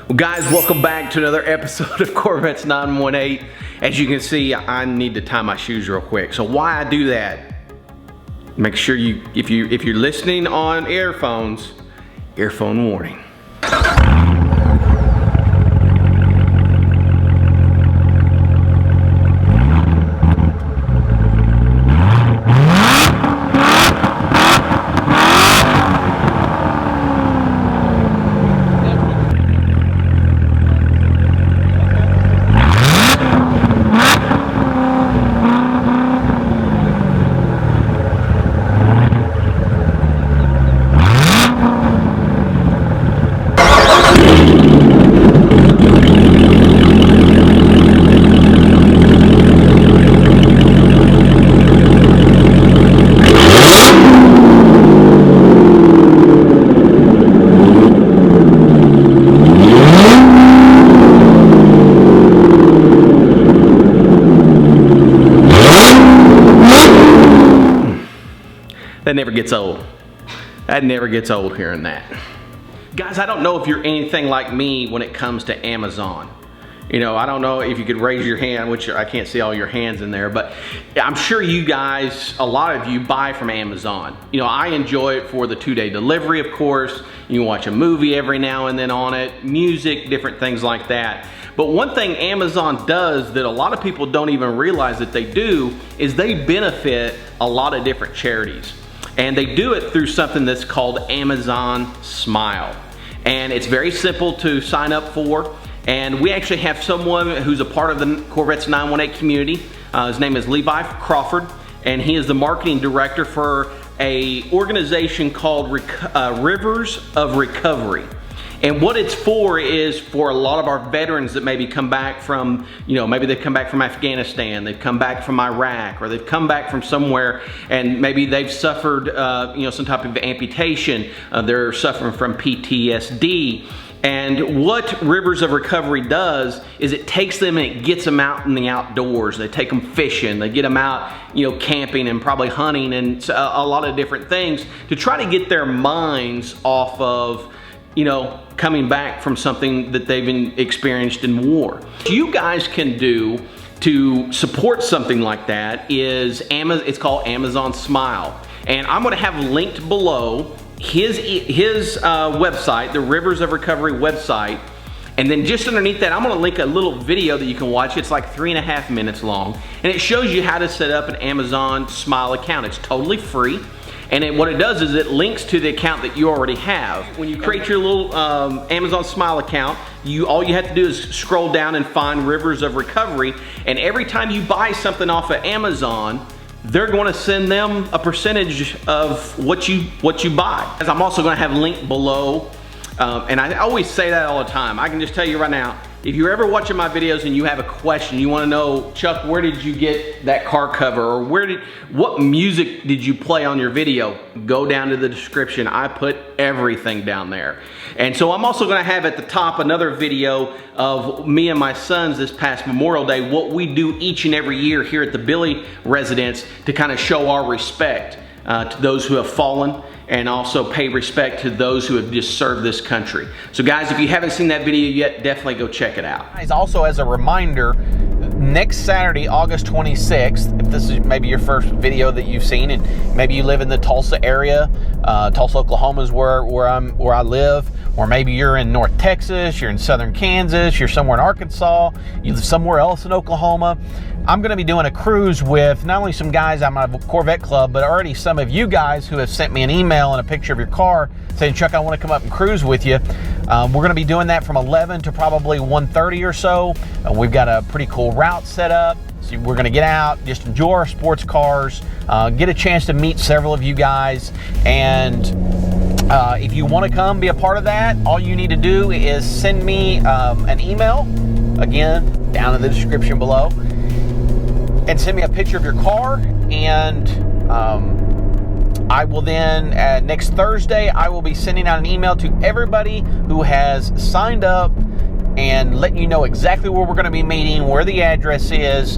Well, guys, welcome back to another episode of Corvettes918. As you can see, I need to tie my shoes real quick. So why I do that, make sure if you're listening on earphones, earphone warning. That never gets old. That never gets old hearing that. Guys, I don't know if you're anything like me when it comes to Amazon. You know, I don't know if you could raise your hand, which I can't see all your hands in there, but I'm sure you guys, a lot of you buy from Amazon. You know, I enjoy it for the 2-day delivery, of course. You can watch a movie every now and then on it, music, different things like that. But one thing Amazon does that a lot of people don't even realize that they do is they benefit a lot of different charities. And they do it through something that's called Amazon Smile. And it's very simple to sign up for. And we actually have someone who's a part of the Corvettes918 community. His name is Levi Crawford, and he is the marketing director for a organization called Rivers of Recovery. And what it's for is for a lot of our veterans that maybe come back from, you know, maybe they've come back from Afghanistan, they've come back from Iraq, or they've come back from somewhere and maybe they've suffered, you know, some type of amputation. They're suffering from PTSD. And what Rivers of Recovery does is it takes them and it gets them out in the outdoors. They take them fishing, they get them out, you know, camping and probably hunting and a lot of different things to try to get their minds off of, you know, coming back from something that they've experienced in war. What you guys can do to support something like that is it's called Amazon Smile. And I'm gonna have linked below his website, the Rivers of Recovery website. And then just underneath that, I'm gonna link a little video that you can watch. It's like 3.5 minutes long. And it shows you how to set up an Amazon Smile account. It's totally free. And what it does is it links to the account that you already have. When you create your little Amazon Smile account, all you have to do is scroll down and find Rivers of Recovery. And every time you buy something off of Amazon, they're going to send them a percentage of what you buy. As I'm also going to have linked below, and I always say that all the time. I can just tell you right now, if you're ever watching my videos and you have a question, you want to know, Chuck, where did you get that car cover, or what music did you play on your video? Go down to the description. I put everything down there. And so I'm also going to have at the top another video of me and my sons this past Memorial Day, what we do each and every year here at the Billy residence to kind of show our respect to those who have fallen, and also pay respect to those who have just served this country. So guys, if you haven't seen that video yet, definitely go check it out. Guys, also as a reminder, next Saturday, August 26th, if this is maybe your first video that you've seen, and maybe you live in the Tulsa area, Tulsa, Oklahoma is where I live, or maybe you're in North Texas, you're in Southern Kansas, you're somewhere in Arkansas, you live somewhere else in Oklahoma. I'm going to be doing a cruise with not only some guys out of my Corvette club, but already some of you guys who have sent me an email and a picture of your car saying, Chuck, I want to come up and cruise with you. We're going to be doing that from 11 to probably 1:30 or so. We've got a pretty cool route set up. So we're going to get out, just enjoy our sports cars, get a chance to meet several of you guys. And if you want to come be a part of that, all you need to do is send me an email, again, down in the description below, and send me a picture of your car, and I will then, next Thursday, I will be sending out an email to everybody who has signed up and letting you know exactly where we're going to be meeting, where the address is,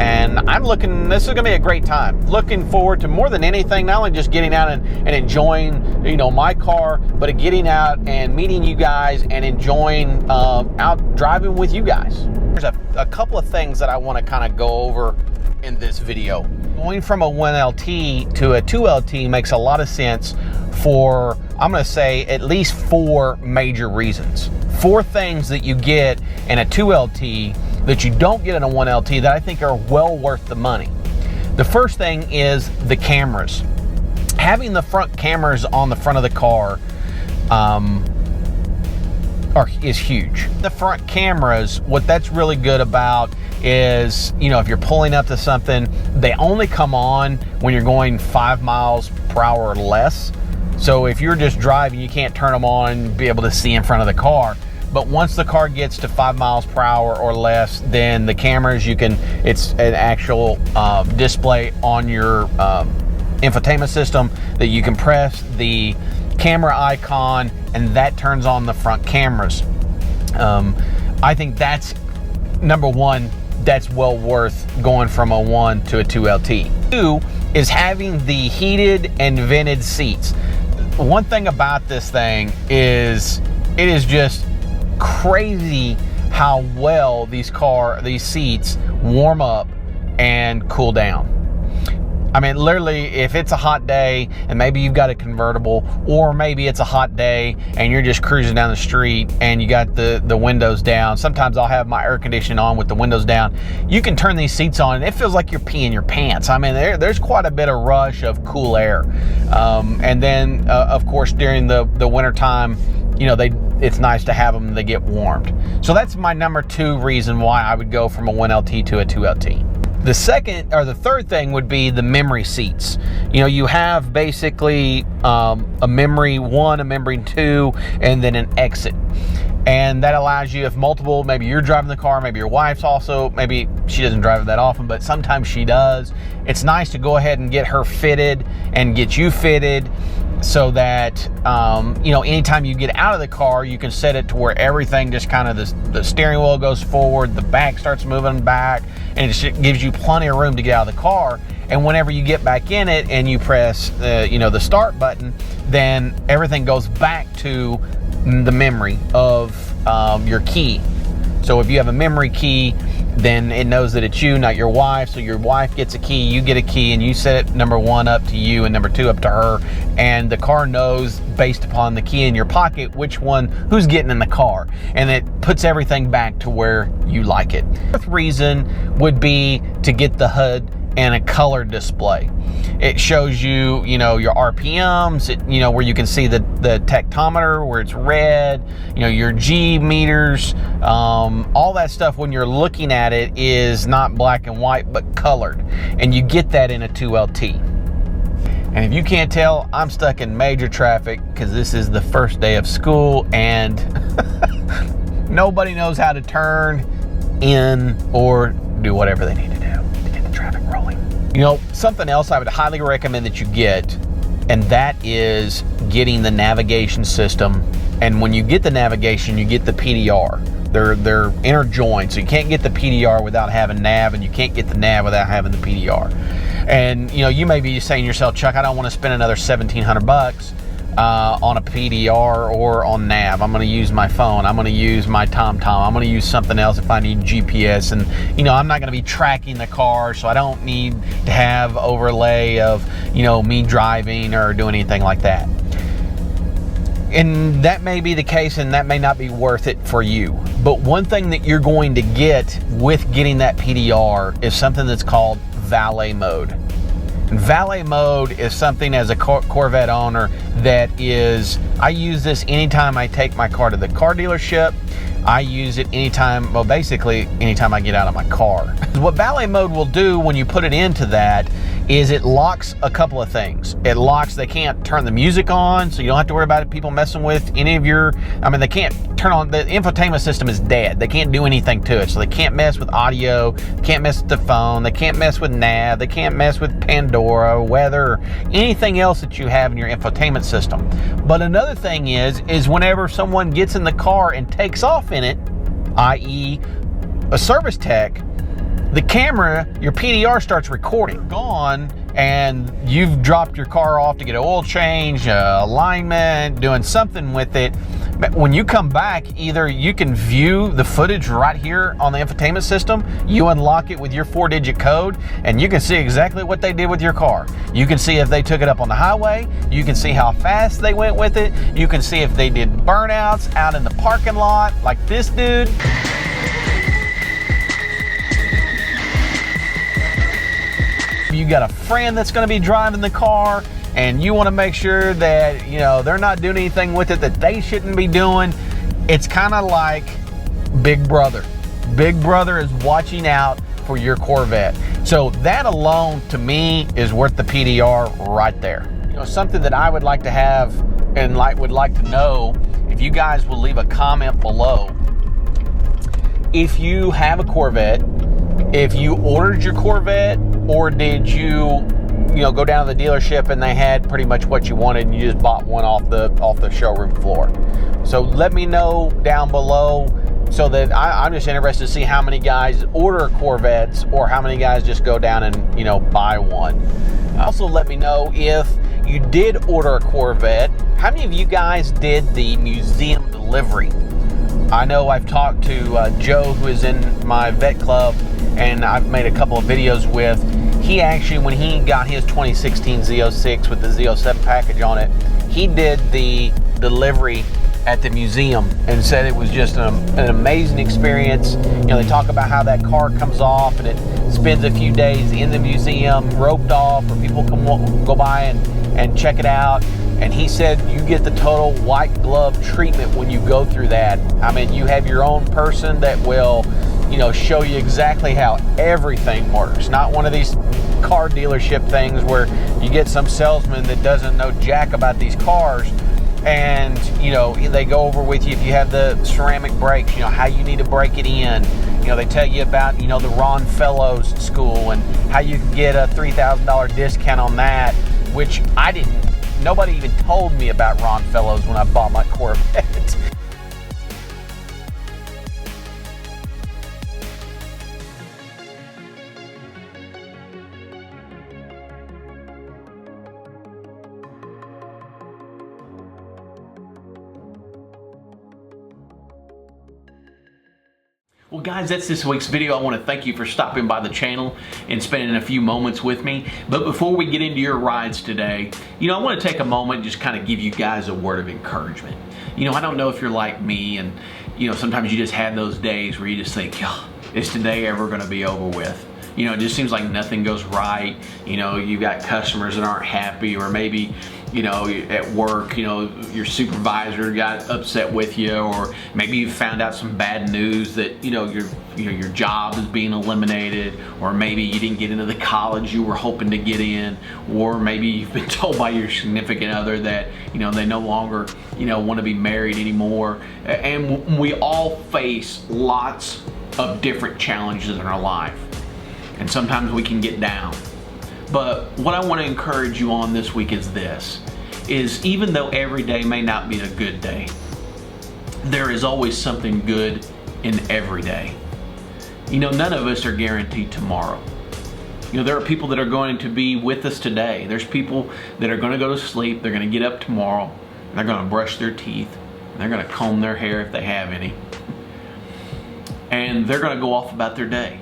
and I'm looking, this is gonna be a great time. Looking forward to more than anything, not only just getting out and enjoying, you know, my car, but getting out and meeting you guys and enjoying out driving with you guys. There's a couple of things that I want to kind of go over in this video. Going from a 1LT to a 2LT makes a lot of sense for, I'm going to say, at least 4 major reasons. 4 things that you get in a 2LT that you don't get in a 1LT that I think are well worth the money. The first thing is the cameras. Having the front cameras on the front of the car is huge. The front cameras, what that's really good about is, you know, if you're pulling up to something, they only come on when you're going 5 miles per hour or less. So if you're just driving, you can't turn them on and be able to see in front of the car. But once the car gets to 5 miles per hour or less, then the cameras, it's an actual display on your infotainment system that you can press the camera icon, and that turns on the front cameras. I think that's number one. That's well worth going from a 1 to a 2LT. 2 is having the heated and vented seats. One thing about this thing is it is just crazy how well these seats warm up and cool down. I mean, literally, if it's a hot day and maybe you've got a convertible, or maybe it's a hot day and you're just cruising down the street and you got the windows down. Sometimes I'll have my air conditioning on with the windows down. You can turn these seats on and it feels like you're peeing your pants. I mean, there's quite a bit of rush of cool air. And then, of course, during the winter time, you know, it's nice to have them, they get warmed. So that's my number 2 reason why I would go from a 1LT to a 2LT. The second or the third thing would be the memory seats. You know, you have basically a memory 1, a memory 2, and then an exit. And that allows you, if multiple, maybe you're driving the car, maybe your wife's also, maybe she doesn't drive it that often, but sometimes she does. It's nice to go ahead and get her fitted and get you fitted, so that, you know, anytime you get out of the car, you can set it to where everything just kind of, the steering wheel goes forward, the back starts moving back, and it just gives you plenty of room to get out of the car. And whenever you get back in it and you press, you know, the start button, then everything goes back to the memory of your key. So if you have a memory key, then it knows that it's you, not your wife. So your wife gets a key, you get a key, and you set it number 1 up to you and number 2 up to her. And the car knows, based upon the key in your pocket, who's getting in the car. And it puts everything back to where you like it. The 4th reason would be to get the HUD and a color display. It shows you, you know, your RPMs, you know, where you can see the tactometer, where it's red, you know, your G meters, all that stuff when you're looking at it is not black and white, but colored. And you get that in a 2LT. And if you can't tell, I'm stuck in major traffic because this is the first day of school and nobody knows how to turn in or do whatever they need to do to get the traffic rolling. You know, something else I would highly recommend that you get, and that is getting the navigation system. And when you get the navigation, you get the PDR. They're interjoined, so you can't get the PDR without having nav, and you can't get the nav without having the PDR. And you know, you may be saying to yourself, Chuck, I don't want to spend another $1,700 on a PDR or on nav. I'm going to use my phone. I'm going to use my TomTom. I'm going to use something else if I need GPS. And you know, I'm not going to be tracking the car, so I don't need to have overlay of, you know, me driving or doing anything like that. And that may be the case, and that may not be worth it for you. But one thing that you're going to get with getting that PDR is something that's called valet mode. And valet mode is something, as a Corvette owner, that is, I use this anytime I take my car to the car dealership. I use it anytime, well, basically anytime I get out of my car. What valet mode will do when you put it into that is it locks a couple of things. It locks, they can't turn the music on, so you don't have to worry about people messing with any of your, I mean, they can't turn on, the infotainment system is dead. They can't do anything to it, so they can't mess with audio, they can't mess with the phone, they can't mess with nav, they can't mess with Pandora, weather, or anything else that you have in your infotainment system. But another thing is whenever someone gets in the car and takes off in it, i.e. a service tech, the camera, your PDR starts recording. Gone, and you've dropped your car off to get an oil change, alignment, doing something with it. But when you come back, either you can view the footage right here on the infotainment system, you unlock it with your 4-digit code, and you can see exactly what they did with your car. You can see if they took it up on the highway, you can see how fast they went with it, you can see if they did burnouts out in the parking lot, like this dude. You got a friend that's going to be driving the car and you want to make sure that, you know, they're not doing anything with it that they shouldn't be doing. It's kind of like Big Brother. Big Brother is watching out for your Corvette. So that alone, to me, is worth the PDR right there. You know, something that I would like to have and would like to know, if you guys will leave a comment below, if you have a Corvette, if you ordered your Corvette, or did you go down to the dealership and they had pretty much what you wanted and you just bought one off the showroom floor. So let me know down below, so that I'm just interested to see how many guys order Corvettes or how many guys just go down and buy one. Also let me know, if you did order a Corvette, how many of you guys did the museum delivery? I know I've talked to Joe, who is in my vet club, and I've made a couple of videos with. He actually, when he got his 2016 Z06 with the Z07 package on it, he did the delivery at the museum and said it was just an amazing experience. They talk about how that car comes off and it spends a few days in the museum, roped off, where people can go by and check it out. And he said you get the total white glove treatment when you go through that. I mean, you have your own person that will, show you exactly how everything works. Not one of these car dealership things where you get some salesman that doesn't know jack about these cars, and they go over with you if you have the ceramic brakes, how you need to break it in. They tell you about the Ron Fellows school and how you can get a $3,000 discount on that, which I didn't. Nobody even told me about Ron Fellows when I bought my Corvette. Well guys, that's this week's video. I want to thank you for stopping by the channel and spending a few moments with me. But before we get into your rides today, I want to take a moment and just kind of give you guys a word of encouragement. I don't know if you're like me, and sometimes you just have those days where you just think, oh, is today ever going to be over with? It just seems like nothing goes right. You've got customers that aren't happy, or maybe at work, your supervisor got upset with you, or maybe you found out some bad news that your job is being eliminated, or maybe you didn't get into the college you were hoping to get in, or maybe you've been told by your significant other that they no longer want to be married anymore. And we all face lots of different challenges in our life, and sometimes we can get down. But what I want to encourage you on this week is this, is even though every day may not be a good day, there is always something good in every day. None of us are guaranteed tomorrow. There are people that are going to be with us today. There's people that are going to go to sleep, they're going to get up tomorrow, and they're going to brush their teeth, and they're going to comb their hair if they have any, and they're going to go off about their day.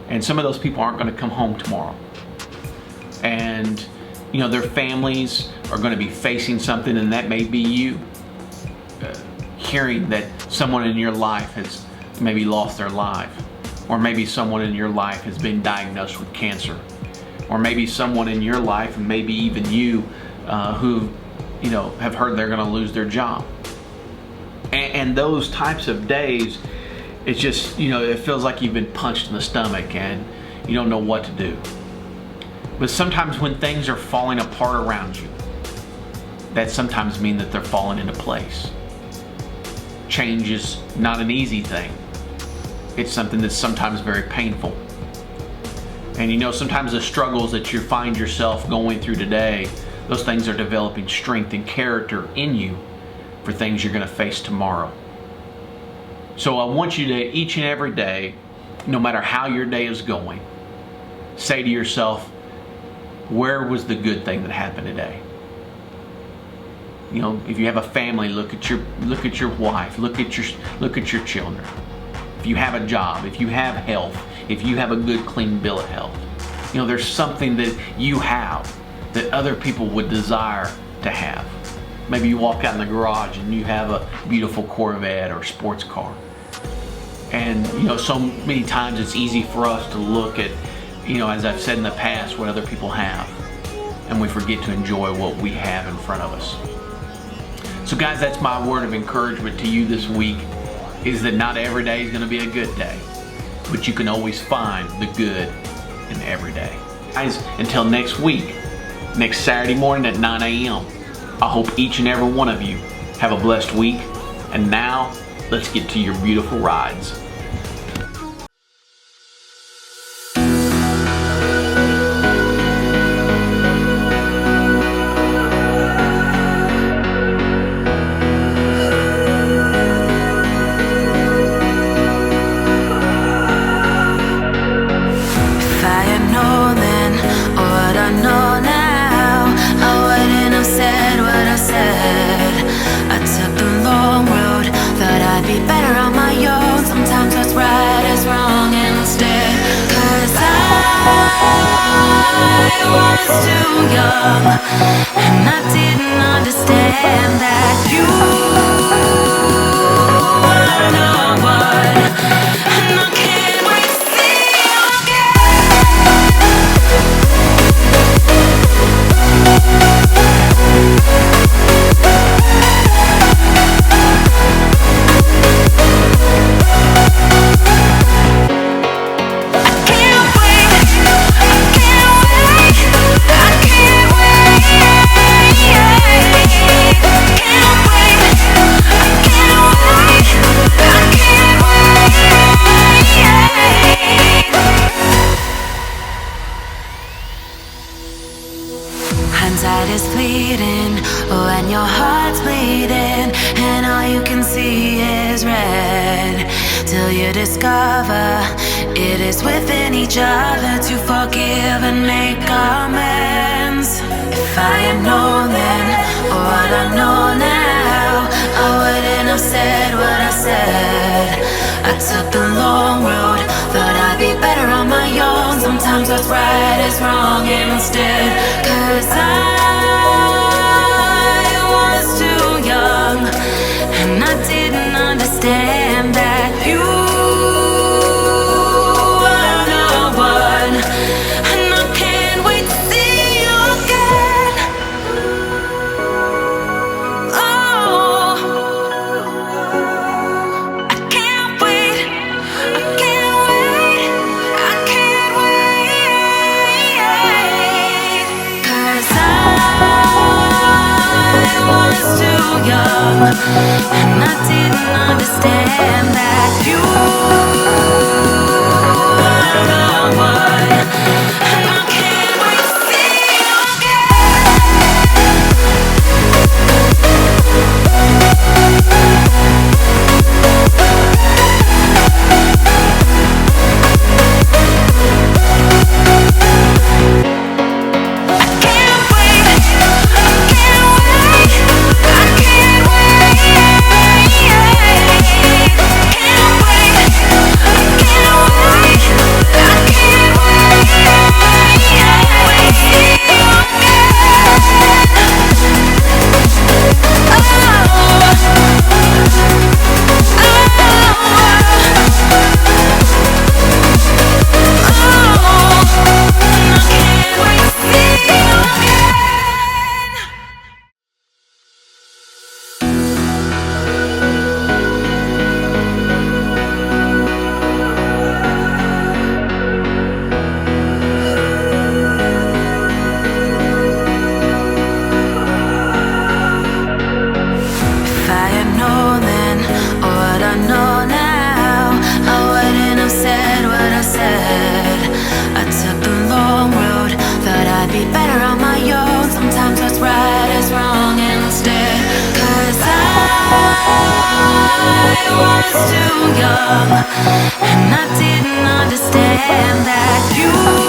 And some of those people aren't going to come home tomorrow. And their families are going to be facing something, and that may be you. Hearing that someone in your life has maybe lost their life, or maybe someone in your life has been diagnosed with cancer, or maybe someone in your life, and maybe even you, who have heard they're going to lose their job. And those types of days, it's just, it feels like you've been punched in the stomach and you don't know what to do. But sometimes when things are falling apart around you, that sometimes means that they're falling into place. Change is not an easy thing. It's something that's sometimes very painful. And sometimes the struggles that you find yourself going through today, those things are developing strength and character in you for things you're going to face tomorrow. So I want you to, each and every day, no matter how your day is going, say to yourself, where was the good thing that happened today? You know, if you have a family, look at your wife, look at your children. If you have a job, if you have health, if you have a good clean bill of health, you know, there's something that you have that other people would desire to have. Maybe you walk out in the garage and you have a beautiful Corvette or sports car. And you know, so many times it's easy for us to look at, you know, as I've said in the past, what other people have, and we forget to enjoy what we have in front of us. So guys, that's my word of encouragement to you this week, is that not every day is going to be a good day, but you can always find the good in every day. Guys, until next week, next Saturday morning at 9 a.m., I hope each and every one of you have a blessed week. And now, let's get to your beautiful rides. I was too young, and I didn't understand that you were the one, and I can't wait to see you Hindsight is fleeting when your heart's bleeding and all you can see is red, till you discover it is within each other to forgive and make amends. If I had known then what I know now, I wouldn't have said what I said. I took the long road, thought I'd be better on my own. Sometimes what's right is wrong instead, 'cause I was too young, and I didn't understand that you were the one, and I can't wait to see you again. Oh, I can't wait, I can't wait, I can't wait, 'cause I was too young, and I didn't understand that you were the one, and I can't wait to see you again. too young, and I didn't understand that you